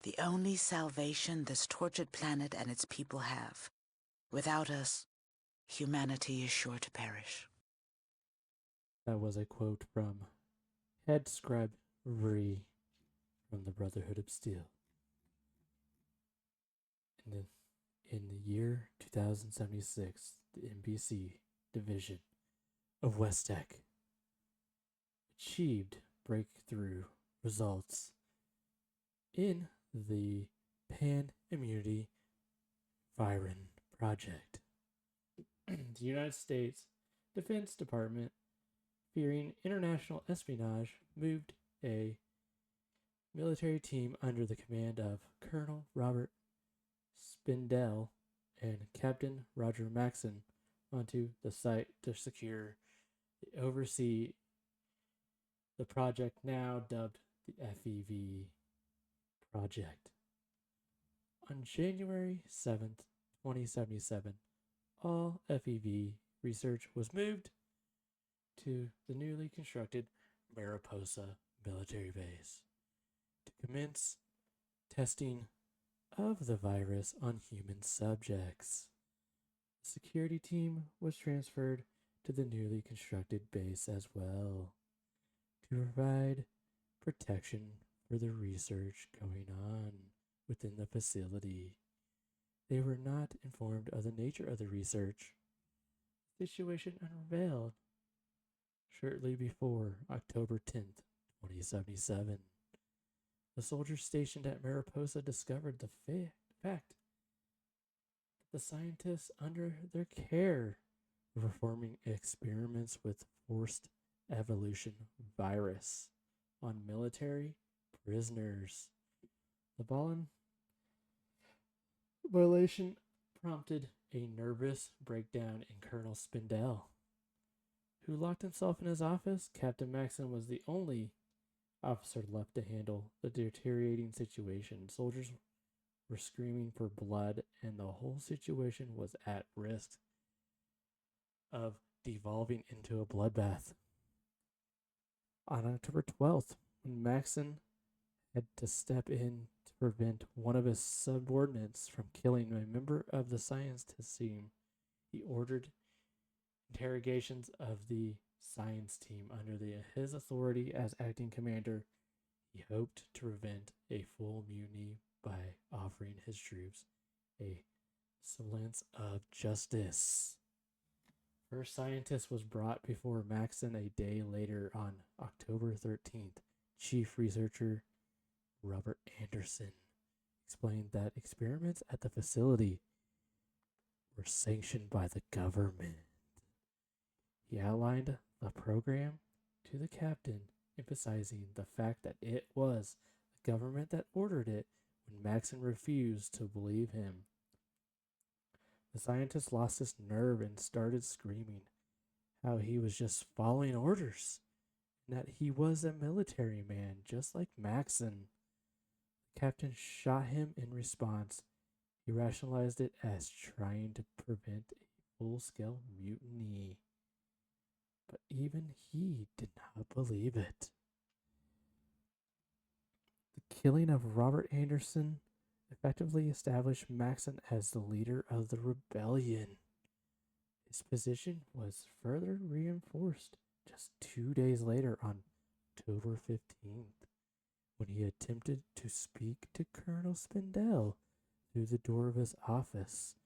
The only salvation this tortured planet and its people have. Without us, humanity is sure to perish. That was a quote from Head Scribe Vree from the Brotherhood of Steel. In the year 2076, the NBC division of West Tech achieved breakthrough results in the Pan Immunity Viren Project. The United States Defense Department, fearing international espionage, moved a military team under the command of Colonel Robert Spindell and Captain Roger Maxson onto the site to oversee the project, now dubbed the FEV project. On January 7th, 2077, all FEV research was moved to the newly constructed Mariposa military base to commence testing of the virus on human subjects. The security team was transferred to the newly constructed base as well to provide protection for the research going on within the facility. They were not informed of the nature of the research. The situation unveiled shortly before October 10th, 2077. The soldiers stationed at Mariposa discovered the fact that the scientists under their care were performing experiments with forced evolution virus on military prisoners. The violation prompted a nervous breakdown in Colonel Spindell, who locked himself in his office. Captain Maxson was the only officer left to handle the deteriorating situation. Soldiers were screaming for blood, and the whole situation was at risk of devolving into a bloodbath. On October 12th, when Maxson had to step in to prevent one of his subordinates from killing a member of the science team, he ordered interrogations of the science team under his authority as acting commander. He hoped to prevent a full mutiny by offering his troops a semblance of justice. First scientist was brought before Maxson a day later on October 13th. Chief researcher Robert Anderson explained that experiments at the facility were sanctioned by the government. He outlined the program to the captain, emphasizing the fact that it was the government that ordered it when Maxson refused to believe him. The scientist lost his nerve and started screaming how he was just following orders and that he was a military man just like Maxson. The captain shot him in response. He rationalized it as trying to prevent a full-scale mutiny. But even he did not believe it. The killing of Robert Anderson effectively established Maxson as the leader of the rebellion. His position was further reinforced just 2 days later on October 15th, when he attempted to speak to Colonel Spindell through the door of his office.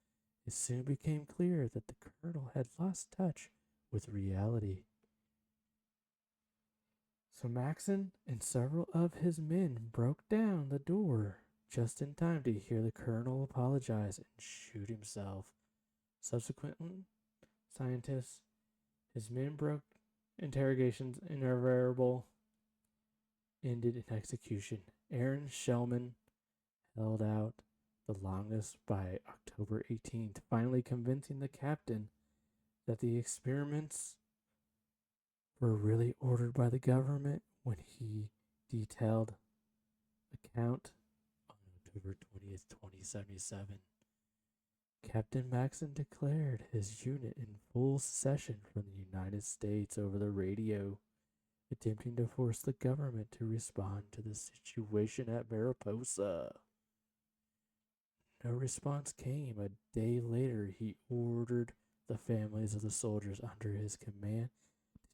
It soon became clear that the colonel had lost touch with reality. So Maxson and several of his men broke down the door just in time to hear the colonel apologize and shoot himself. Subsequently, scientists, his men broke interrogations, invariable ended in execution. Aaron Shellman held out the longest by October 18th, finally convincing the captain that the experiments were really ordered by the government when he detailed account on October 20th, 2077. Captain Maxson declared his unit in full secession from the United States over the radio, attempting to force the government to respond to the situation at Mariposa. no response came. A day later, he ordered the families of the soldiers under his command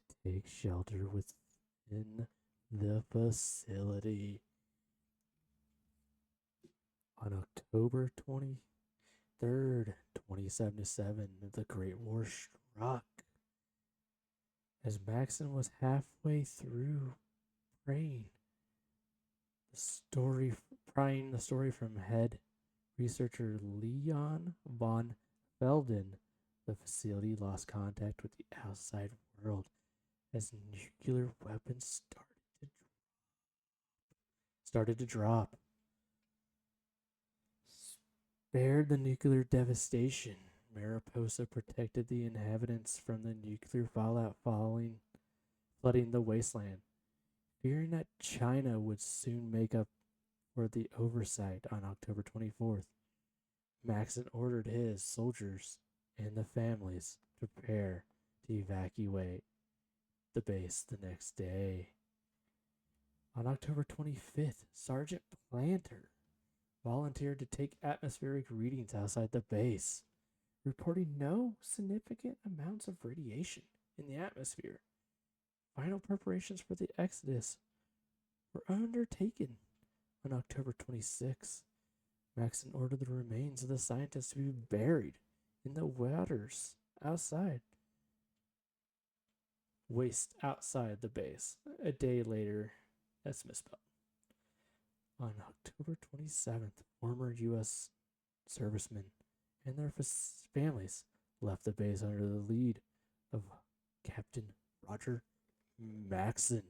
to take shelter within the facility. On October 23rd, 2077, the Great War struck. As Maxon was halfway through praying the story from head researcher Leon von Felden, the facility lost contact with the outside world as nuclear weapons started to drop. Spared the nuclear devastation, Mariposa protected the inhabitants from the nuclear fallout flooding the wasteland, fearing that China would soon make up for the oversight. On October 24th, Maxon ordered his soldiers and the families to prepare to evacuate the base the next day. On October 25th, Sergeant Planter volunteered to take atmospheric readings outside the base, reporting no significant amounts of radiation in the atmosphere. Final preparations for the exodus were undertaken. On October 26th, Maxon ordered the remains of the scientists to be buried in the waters outside the base. A day later, that's misspelled. On October 27th, former U.S. servicemen and their families left the base under the lead of Captain Roger Maxon,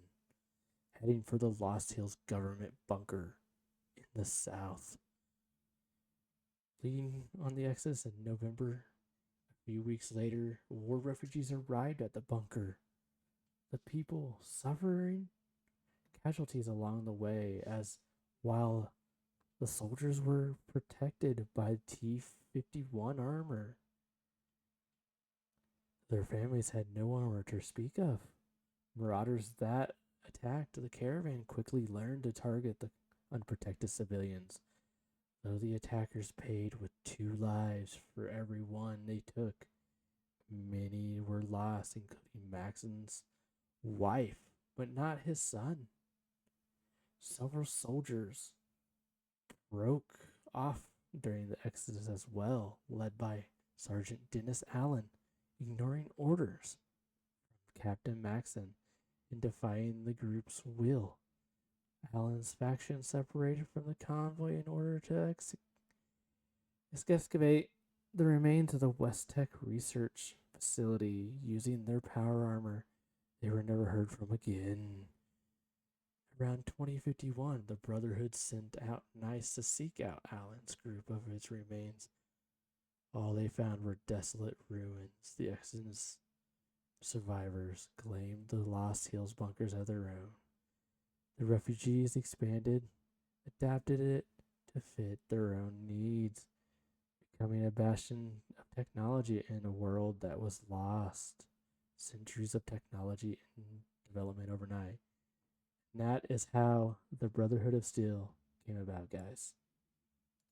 heading for the Lost Hills government bunker in the south. Leading on the exodus in November, a few weeks later, war refugees arrived at the bunker. The people suffering casualties along the way, as while the soldiers were protected by T-51 armor. Their families had no armor to speak of. Marauders that attacked the caravan quickly learned to target the unprotected civilians, though the attackers paid with 2 lives for every one they took. Many were lost, including Maxon's wife, but not his son. Several soldiers broke off during the exodus as well, led by Sergeant Dennis Allen, ignoring orders from Captain Maxon and defying the group's will. Allen's faction separated from the convoy in order to excavate the remains of the West Tech research facility. Using their power armor, they were never heard from again. Around 2051, the Brotherhood sent out knights to seek out Allen's group of its remains. All they found were desolate ruins. The exodus survivors claimed the Lost Hills bunkers as their own. The refugees expanded, adapted it to fit their own needs, becoming a bastion of technology in a world that was lost. Centuries of technology and development overnight. And that is how the Brotherhood of Steel came about, guys.